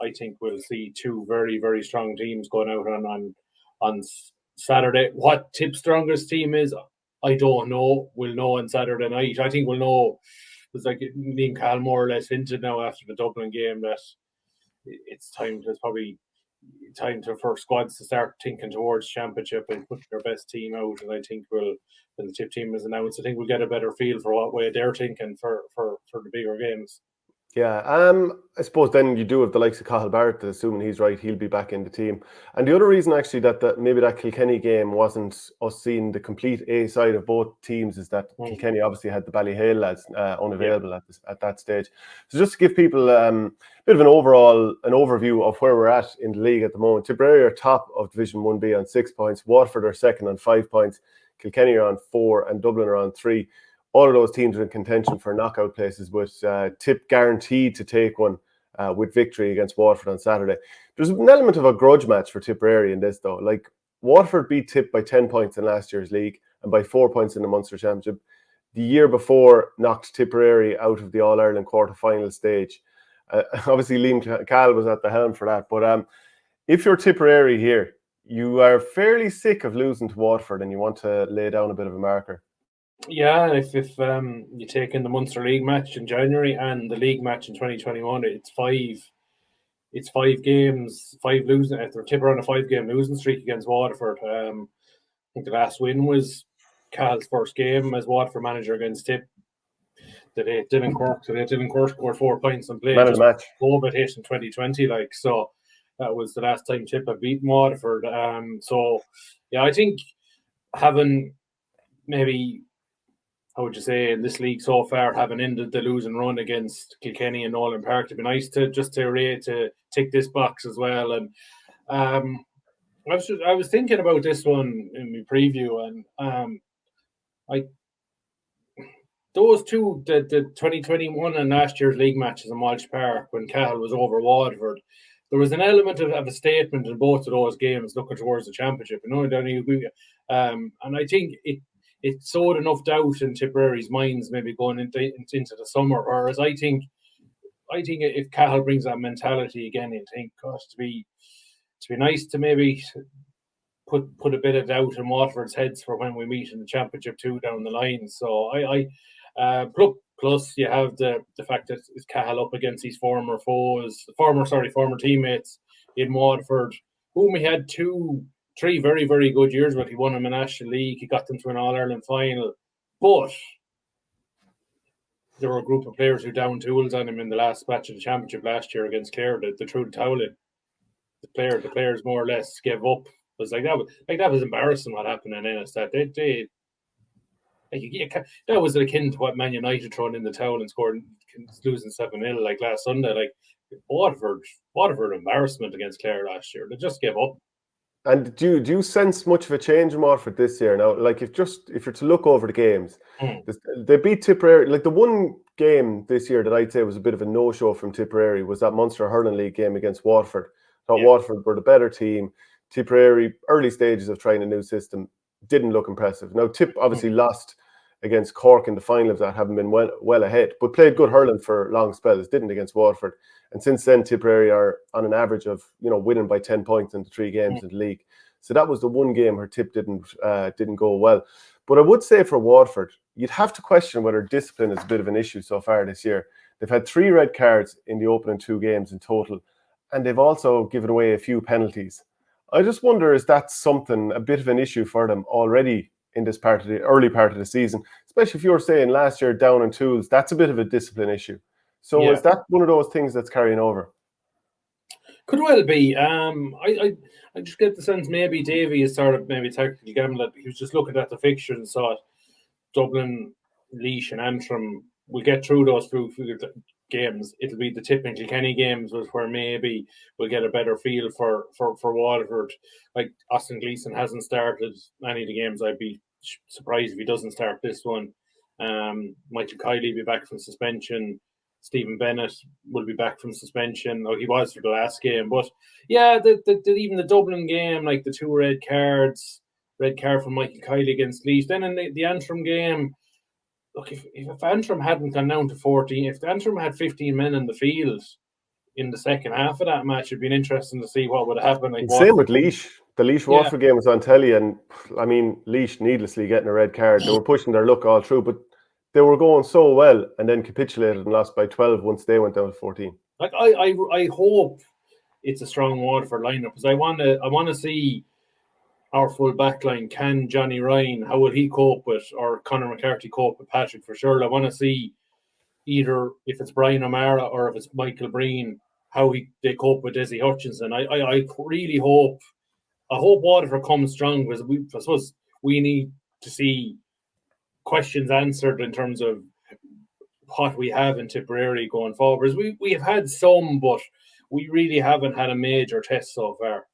I think we'll see two very, very strong teams going out on Saturday. What Tip's strongest team is, I don't know. We'll know on Saturday night. I think we'll know. It's like Liam Cahill more or less hinted now after the Dublin game that it's probably time for squads to start thinking towards championship and putting their best team out. And I think when the Tip team is announced, I think we'll get a better feel for what way they're thinking for the bigger games. Yeah, I suppose then you do have the likes of Cahill Barrett, assuming he's right, he'll be back in the team. And the other reason actually that maybe that Kilkenny game wasn't us seeing the complete A side of both teams is that Kilkenny obviously had the Ballyhale lads unavailable at that stage. So just to give people a bit of an overview of where we're at in the league at the moment. Tipperary are top of Division 1B on 6 points, Waterford are second on 5 points, Kilkenny are on 4 and Dublin are on 3. All of those teams are in contention for knockout places, with Tip guaranteed to take one with victory against Waterford on Saturday. There's an element of a grudge match for Tipperary in this, though. Like, Waterford beat Tip by 10 points in last year's league and by 4 points in the Munster Championship. The year before knocked Tipperary out of the All-Ireland quarter-final stage. Obviously, Liam Cahill was at the helm for that. But if you're Tipperary here, you are fairly sick of losing to Waterford and you want to lay down a bit of a marker. Yeah, if you take in the Munster League match in January and the league match in 2021, it's five games, 5 losing. They're Tipper on a 5-game losing streak against Waterford. I think the last win was Cal's first game as Waterford manager against Tip. They didn't Cork scored 4 points and played just COVID hit in 2020. So that was the last time Tip had beaten Waterford. So yeah, I think having maybe, how would you say, in this league so far, having ended the losing run against Kilkenny and Nolan Park, it'd be nice to tick this box as well. And I was thinking about this one in my preview, and those two, the 2021 and last year's league matches in Walsh Park when Cahill was over Waterford, there was an element of a statement in both of those games looking towards the championship. And I think it sowed enough doubt in Tipperary's minds maybe going into the summer. Whereas I think if Cahill brings that mentality again, you think, gosh, to be nice to maybe put a bit of doubt in Waterford's heads for when we meet in the championship too down the line. So plus you have the fact that it's Cahill up against his former teammates in Waterford, whom he had 3 very, very good years with. He won them a National League. He got them to an All-Ireland final. But there were a group of players who downed tools on him in the last match of the championship last year against Clare. They threw the towel in. The players more or less gave up. It was that was embarrassing what happened in Ennis. That was akin to what Man United thrown in the towel and scored, losing 7-0 like last Sunday. Like Waterford embarrassment against Clare last year. They just gave up. And do you sense much of a change in Waterford this year? Now, like if you're to look over the games, they beat Tipperary. Like the one game this year that I'd say was a bit of a no-show from Tipperary was that Munster Hurling League game against Waterford. Waterford were the better team. Tipperary, early stages of trying a new system, didn't look impressive. Now, Tip obviously lost against Cork in the final of that, having been well ahead, but played good hurling for long spells, didn't against Waterford. And since then, Tipperary are on an average of winning by 10 points in the 3 games in the league. So that was the one game where Tip didn't go well. But I would say for Waterford, you'd have to question whether discipline is a bit of an issue so far this year. They've had 3 red cards in the opening 2 games in total, and they've also given away a few penalties. I just wonder, is that something, a bit of an issue for them already in this early part of the season? Especially if you're saying last year down in tools, that's a bit of a discipline issue. So is that one of those things that's carrying over? Could well be. I just get the sense maybe Davy is sort of maybe tactically gambling. He was just looking at the fixture and saw Dublin, Laois and Antrim. We'll get through those through games. It'll be the Tip and Kilkenny games was where maybe we'll get a better feel for Waterford. Like Austin Gleeson hasn't started any of the games. I'd be surprised if he doesn't start this one. Michael Kiley will be back from suspension. Stephen Bennett will be back from suspension. He was for the last game. But yeah, even the Dublin game, like the 2 red cards, red card from Michael Kiley against Laois. Then in the Antrim game, look, if Antrim hadn't gone down to 14, if Antrim had 15 men in the field, in the second half of that match. It'd been interesting to see what would happen. Like Same with Laois. The Laois Waterford game was on telly, and I mean, Laois needlessly getting a red card. They were pushing their luck all through, but they were going so well and then capitulated and lost by 12 once they went down to 14. Like I hope it's a strong Waterford lineup, because I want to see our full back line. Can Johnny Ryan, how will he cope with, or Conor McCarthy cope with Patrick for sure? I want to see either if it's Brian O'Mara or if it's Michael Breen, how they cope with Desi Hutchinson. I really hope Waterford comes strong, because I suppose we need to see questions answered in terms of what we have in Tipperary going forward. We have had some, but we really haven't had a major test so far.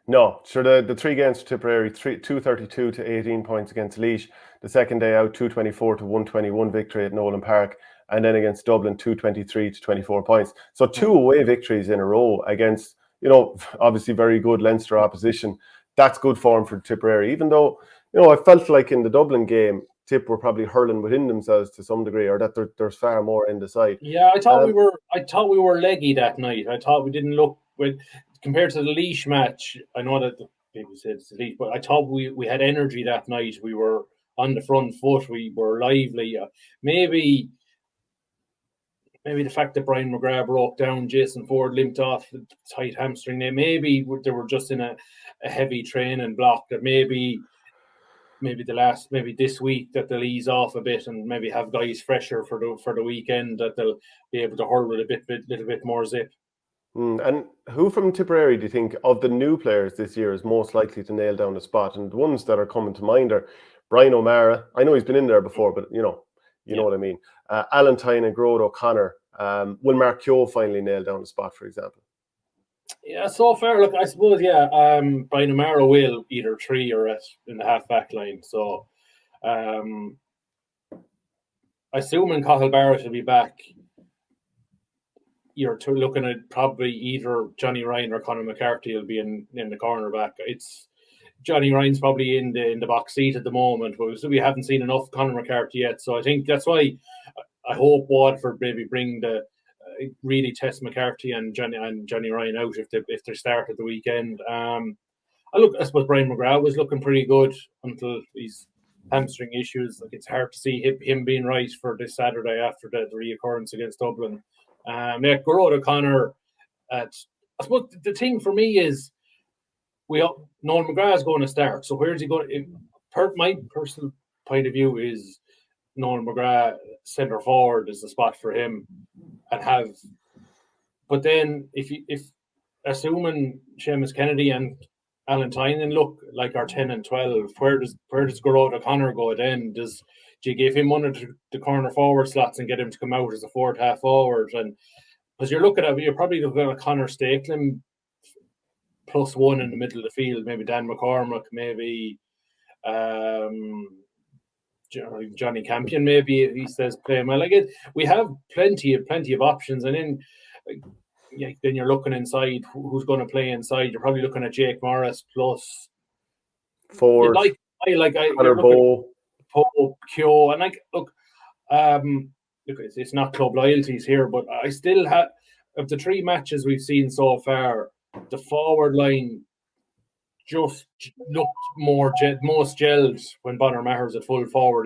No, sure. The 3 games for Tipperary, 232 to 18 points against Laois. The second day out, 224 to 121 victory at Nolan Park. And then against Dublin, 223 to 24 points. So 2 away victories in a row against, obviously very good Leinster opposition. That's good form for Tipperary, even though, I felt like in the Dublin game, Tip were probably hurling within themselves to some degree, or that there's far more in the side. Yeah, I thought we were leggy that night. I thought we didn't look compared to the Laois match. I know that people said it's the Laois, but I thought we had energy that night. We were on the front foot. We were lively. Maybe the fact that Brian McGrath broke down, Jason Ford limped off the tight hamstring. Maybe they were just in a heavy training block. That maybe this week that they'll ease off a bit and maybe have guys fresher for the weekend, that they'll be able to hurl with a little bit more zip. And who from Tipperary do you think of the new players this year is most likely to nail down a spot? And the ones that are coming to mind are Brian O'Mara. I know he's been in there before, but you know what I mean. Alan Tyne and Grode O'Connor. Will Mark Keogh finally nail down a spot, for example? Yeah, so far, look, I suppose, Brian O'Mara will either 3 or in the half-back line. So, assuming Cathal Barrett will be back, you're looking at probably either Johnny Ryan or Conor McCarthy will be in the cornerback. It's Johnny Ryan's probably in the box seat at the moment, but we haven't seen enough Conor McCarthy yet. So I think that's why I hope Waterford maybe bring really test McCarthy and Johnny Ryan out if they start at the weekend. I suppose Brian McGrath was looking pretty good until his hamstring issues. Like, it's hard to see him being right for this Saturday after the reoccurrence against Dublin. Gerard O'Connor. I suppose the thing for me is Nolan McGrath is going to start. So where is he going? My personal point of view is Nolan McGrath centre forward is the spot for him, but then if assuming Seamus Kennedy and Alan Tynan look like our 10 and 12, where does Gerard O'Connor go then? Do you give him one of the corner forward slots and get him to come out as a forward half forward? And because you're probably looking at Connor Stapleton +1 in the middle of the field, maybe Dan McCormack, maybe Johnny Campion, maybe if he says playing well. We have plenty of options, and then then you're looking inside. Who's going to play inside? You're probably looking at Jake Morris plus Ford. Connor Bowe, Keogh, and look, it's not club loyalties here, but I still have, of the 3 matches we've seen so far, the forward line just looked most gelled when Bonner Maher's at full forward.